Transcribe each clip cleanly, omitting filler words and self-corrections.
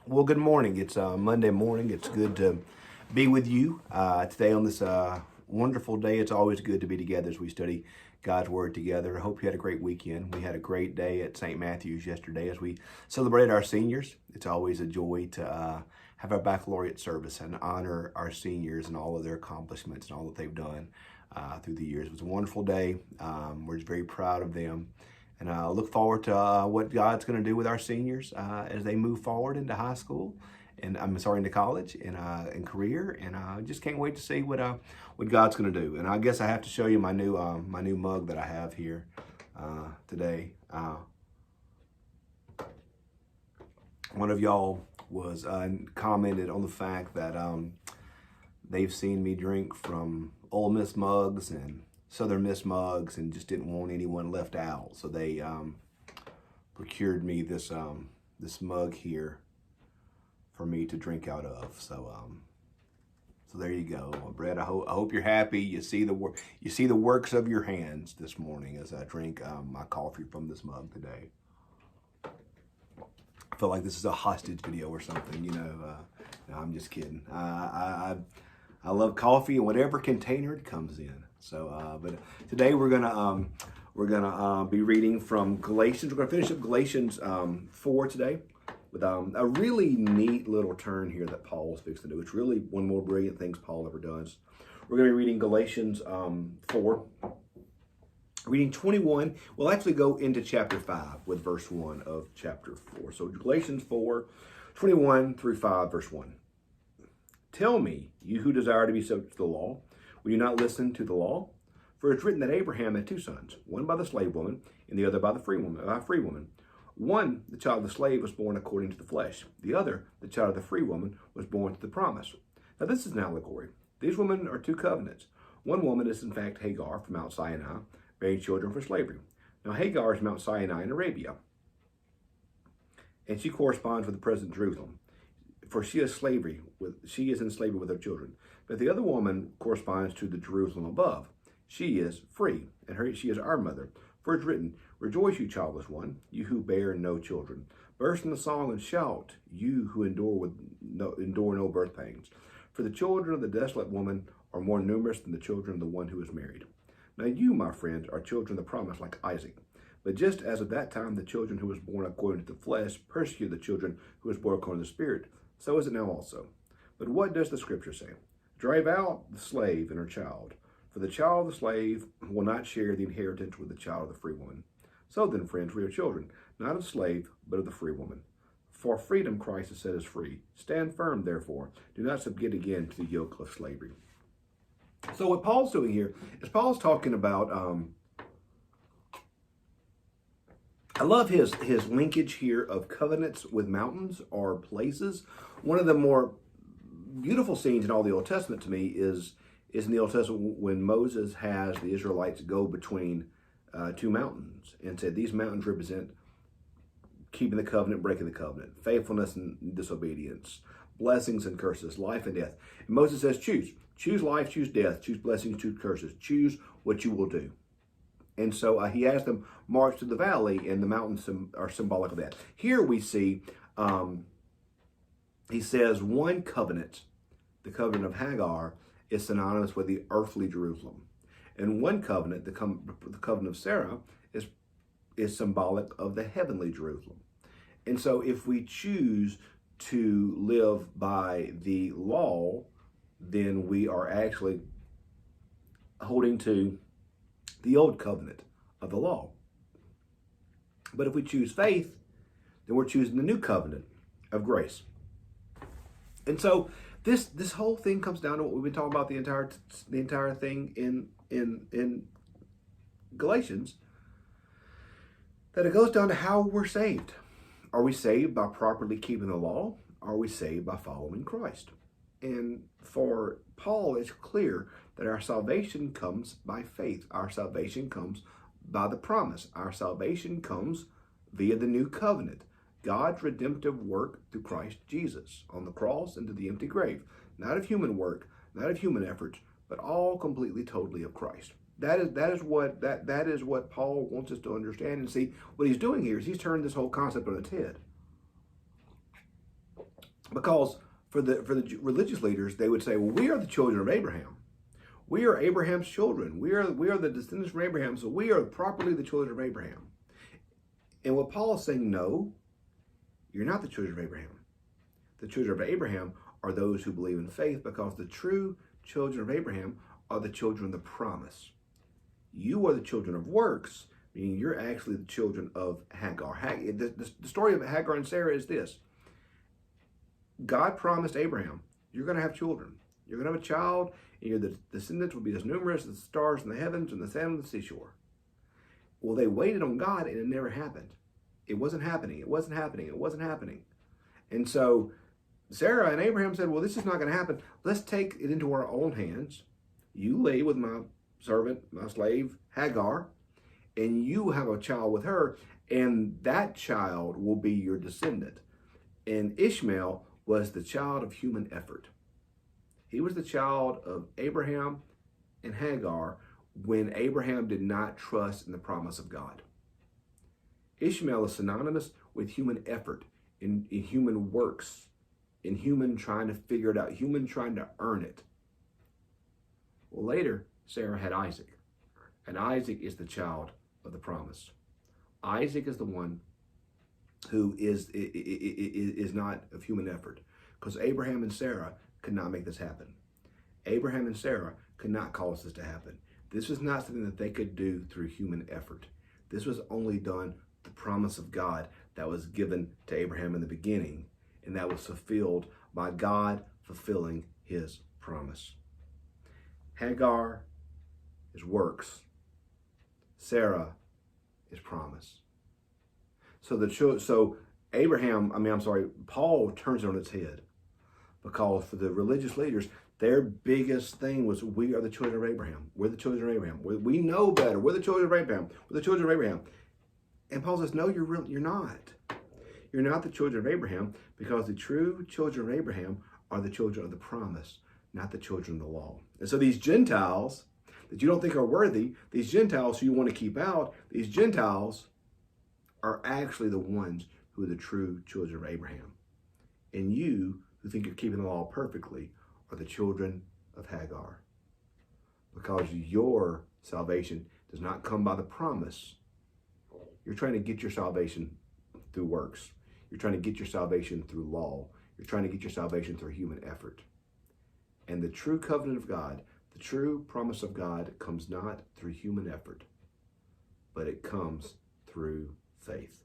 Well, good morning. It's Monday morning. It's good to be with you today on this wonderful day. It's always good to be together as we study God's Word together. I hope you had a great weekend. We had a great day at St. Matthew's yesterday as we celebrated our seniors. It's always a joy to have our baccalaureate service and honor our seniors and all of their accomplishments and all that they've done through the years. It was a wonderful day. We're just very proud of them. And I look forward to what God's going to do with our seniors as they move forward into high school, and into college and career. And I just can't wait to see what God's going to do. And I guess I have to show you my new mug that I have here today. One of y'all was commented on the fact that they've seen me drink from Ole Miss mugs and Southern Miss mugs and just didn't want anyone left out. So they procured me this mug here for me to drink out of. So there you go, Brett. I hope you're happy. You see the works of your hands this morning as I drink my coffee from this mug today. I feel like this is a hostage video or something, No, I'm just kidding. I love coffee in whatever container it comes in. So, but today we're gonna be reading from Galatians. We're gonna finish up Galatians 4 today with a really neat little turn here that Paul's fixing to do. It's really one of the more brilliant things Paul ever does. We're gonna be reading Galatians 4, reading 21. We'll actually go into chapter 5 with verse 1 of chapter 4. So Galatians 4, 21 through 5, verse 1. Tell me, you who desire to be subject to the law, will you not listen to the law? For it's written that Abraham had two sons, one by the slave woman, and the other by the free woman. One, the child of the slave, was born according to the flesh. The other, the child of the free woman, was born to the promise. Now this is an allegory. These women are two covenants. One woman is in fact Hagar from Mount Sinai, bearing children for slavery. Now Hagar is Mount Sinai in Arabia, and she corresponds with the present Jerusalem. For she is in slavery with her children. But the other woman corresponds to the Jerusalem above. She is free, and she is our mother. For it's written, rejoice, you childless one, you who bear no children. Burst into song and shout, you who endure no birth pains. For the children of the desolate woman are more numerous than the children of the one who is married. Now you, my friends, are children of the promise like Isaac. But just as at that time the children who was born according to the flesh persecuted the children who was born according to the Spirit, so is it now also. But what does the scripture say? Drive out the slave and her child, for the child of the slave will not share the inheritance with the child of the free woman. So then, friends, we are children, not of the slave, but of the free woman. For freedom Christ has set us free. Stand firm, therefore. Do not submit again to the yoke of slavery. So what Paul's doing here is Paul's talking about, I love his linkage here of covenants with mountains or places. One of the more beautiful scenes in all the Old Testament to me is in the Old Testament when Moses has the Israelites go between two mountains and said these mountains represent keeping the covenant, breaking the covenant, faithfulness and disobedience, blessings and curses, life and death. And Moses says, choose life, choose death, choose blessings, choose curses, choose what you will do. And so he has them march to the valley, and the mountains are symbolic of that. Here we see, he says one covenant, the covenant of Hagar, is synonymous with the earthly Jerusalem. And one covenant, the covenant of Sarah, is symbolic of the heavenly Jerusalem. And so if we choose to live by the law, then we are actually holding to the old covenant of the law. But if we choose faith, then we're choosing the new covenant of grace. And so this whole thing comes down to what we've been talking about the entire thing in Galatians, that it goes down to how we're saved. Are we saved by properly keeping the law? Are we saved by following Christ? And for Paul, it's clear that our salvation comes by faith. Our salvation comes by the promise. Our salvation comes via the new covenant. God's redemptive work through Christ Jesus on the cross and to the empty grave. Not of human work, not of human efforts, but all completely, totally of Christ. That is what Paul wants us to understand and see. What he's doing here is he's turned this whole concept on its head. Because for the religious leaders, they would say, well, we are the children of Abraham. We are Abraham's children. We are the descendants from Abraham, so we are properly the children of Abraham. And what Paul is saying, no, you're not the children of Abraham. The children of Abraham are those who believe in faith, because the true children of Abraham are the children of the promise. You are the children of works, meaning you're actually the children of Hagar. The story of Hagar and Sarah is this. God promised Abraham, you're going to have children. You're going to have a child, and your descendants will be as numerous as the stars in the heavens and the sand on the seashore. Well, they waited on God, and it never happened. It wasn't happening. It wasn't happening. It wasn't happening. And so Sarah and Abraham said, well, this is not going to happen. Let's take it into our own hands. You lay with my servant, my slave, Hagar, and you have a child with her, and that child will be your descendant. And Ishmael was the child of human effort. He was the child of Abraham and Hagar when Abraham did not trust in the promise of God. Ishmael is synonymous with human effort, in human works, in human trying to figure it out, human trying to earn it. Well, later, Sarah had Isaac, and Isaac is the child of the promise. Isaac is the one who is not of human effort, because Abraham and Sarah could not make this happen. Abraham and Sarah could not cause this to happen. This was not something that they could do through human effort. This was only done the promise of God that was given to Abraham in the beginning, and that was fulfilled by God fulfilling his promise. Hagar is works. Sarah is promise. So Paul turns it on its head, because for the religious leaders, their biggest thing was, we are the children of Abraham. We're the children of Abraham. We know better. We're the children of Abraham. We're the children of Abraham. And Paul says, no, you're not. You're not the children of Abraham, because the true children of Abraham are the children of the promise, not the children of the law. And so these Gentiles that you don't think are worthy, these Gentiles who you want to keep out, these Gentiles are actually the ones who are the true children of Abraham. And you, who think you're keeping the law perfectly, are the children of Hagar. Because your salvation does not come by the promise. You're trying to get your salvation through works. You're trying to get your salvation through law. You're trying to get your salvation through human effort. And the true covenant of God, the true promise of God, comes not through human effort, but it comes through faith.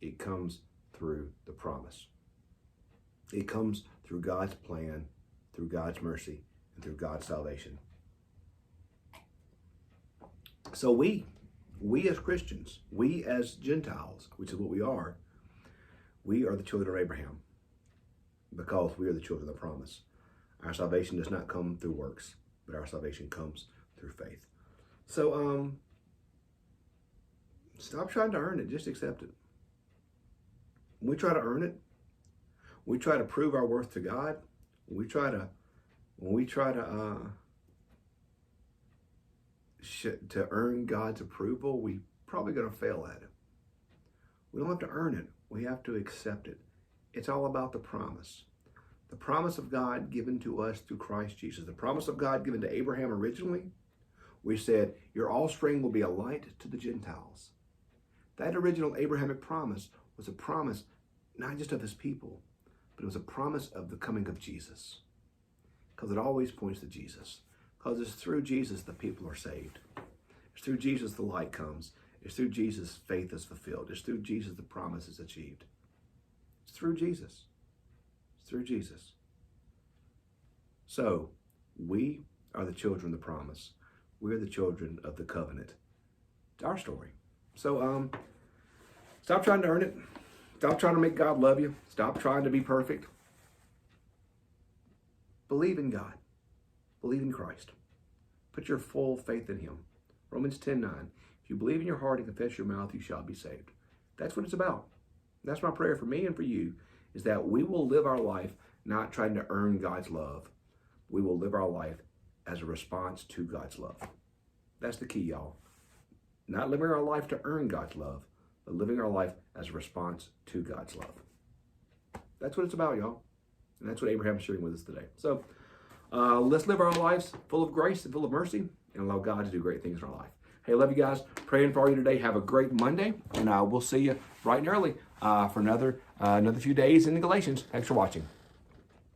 It comes through the promise. It comes through God's plan, through God's mercy, and through God's salvation. So we as Christians, we as Gentiles, which is what we are the children of Abraham, because we are the children of the promise. Our salvation does not come through works, but our salvation comes through faith. So stop trying to earn it, just accept it. When we try to earn it, we try to prove our worth to God, when we try to earn God's approval, we probably going to fail at it. We don't have to earn it. We have to accept it. It's all about the promise. The promise of God given to us through Christ Jesus. The promise of God given to Abraham originally, we said, your offspring will be a light to the Gentiles. That original Abrahamic promise was a promise not just of his people, but it was a promise of the coming of Jesus. Because it always points to Jesus. Because it's through Jesus the people are saved. It's through Jesus the light comes. It's through Jesus faith is fulfilled. It's through Jesus the promise is achieved. It's through Jesus. It's through Jesus. So, we are the children of the promise. We're the children of the covenant. It's our story. So, stop trying to earn it. Stop trying to make God love you. Stop trying to be perfect. Believe in God. Believe in Christ. Put your full faith in him. Romans 10:9. If you believe in your heart and confess your mouth, you shall be saved. That's what it's about. That's my prayer for me and for you, is that we will live our life not trying to earn God's love. We will live our life as a response to God's love. That's the key, y'all. Not living our life to earn God's love, but living our life as a response to God's love. That's what it's about, y'all. And that's what Abraham is sharing with us today. So let's live our lives full of grace and full of mercy and allow God to do great things in our life. Hey, love you guys. Praying for you today. Have a great Monday. And we'll see you bright and early for another few days in the Galatians. Thanks for watching.